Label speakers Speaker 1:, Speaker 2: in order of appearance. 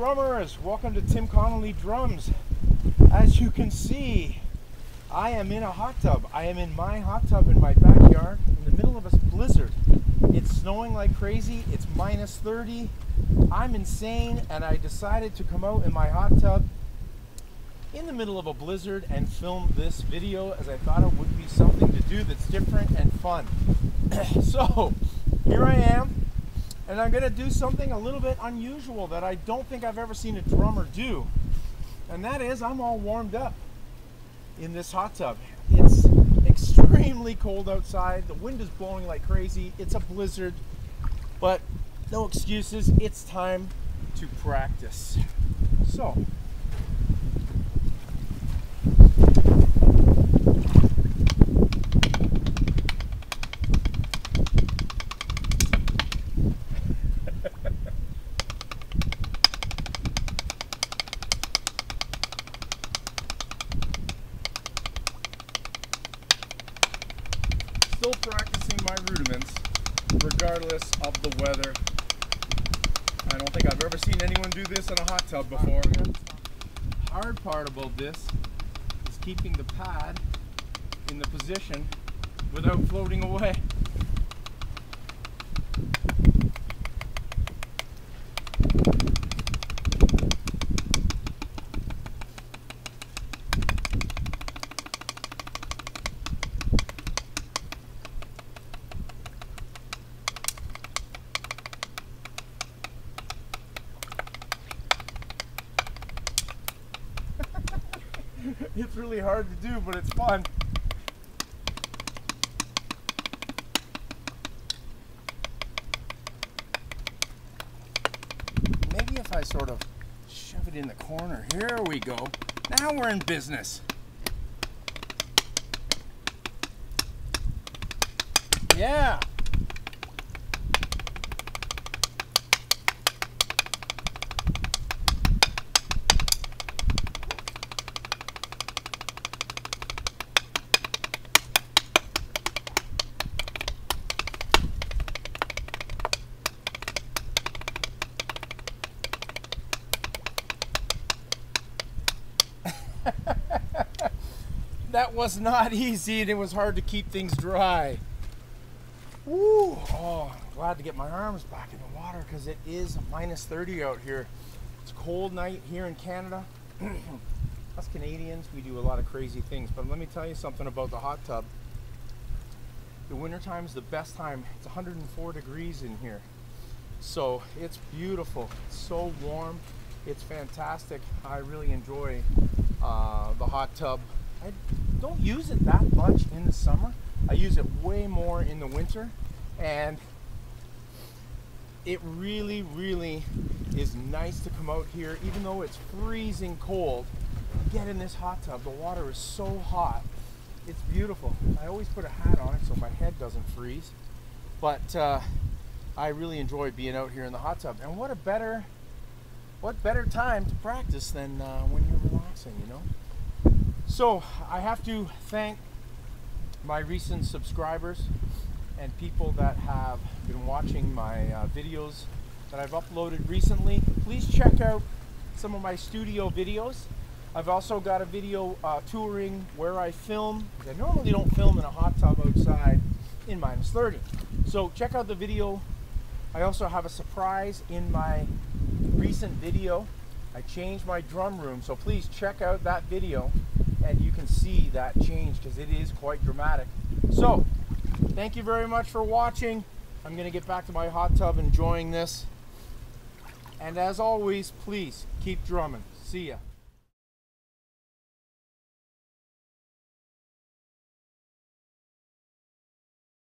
Speaker 1: drummers, welcome to Tim Connolly Drums. As you can see, I am in a hot tub. I am in my hot tub in my backyard in the middle of a blizzard. It's snowing like crazy. It's minus 30. I'm insane, and I decided to come out in my hot tub in the middle of a blizzard and film this video, as I thought it would be something to do that's different and fun. So here I am, and I'm gonna do something a little bit unusual that I don't think I've ever seen a drummer do, and that is I'm all warmed up in this hot tub. It's extremely cold outside. The wind is blowing like crazy. It's a blizzard, but no excuses. It's time to practice. So still practicing my rudiments regardless of the weather. I don't think I've ever seen anyone do this in a hot tub before. Hard part about this is keeping the pad in the position without floating away. It's really hard to do, but it's fun. Maybe if I sort of shove it in the corner. Here we go. Now we're in business. Yeah. That was not easy, and it was hard to keep things dry. Woo! Oh, I'm glad to get my arms back in the water because it is minus 30 out here. It's a cold night here in Canada. Us Canadians, we do a lot of crazy things, but let me tell you something about the hot tub. The winter time is the best time. It's 104 degrees in here. So it's beautiful. It's so warm. It's fantastic. I really enjoy the hot tub. I don't use it that much in the summer. I use it way more in the winter, and it really, really is nice to come out here, even though it's freezing cold. Get in this hot tub. The water is so hot. It's beautiful. I always put a hat on it so my head doesn't freeze, but I really enjoy being out here in the hot tub. And what better time to practice than when you're relaxing, you know? So I have to thank my recent subscribers and people that have been watching my videos that I've uploaded recently. Please check out some of my studio videos. I've also got a video touring where I film. I normally don't film in a hot tub outside in minus 30. So check out the video. I also have a surprise in my recent video. I changed my drum room, so please check out that video and you can see that change because it is quite dramatic. So thank you very much for watching. I'm gonna get back to my hot tub enjoying this, and as always, please keep drumming. See ya.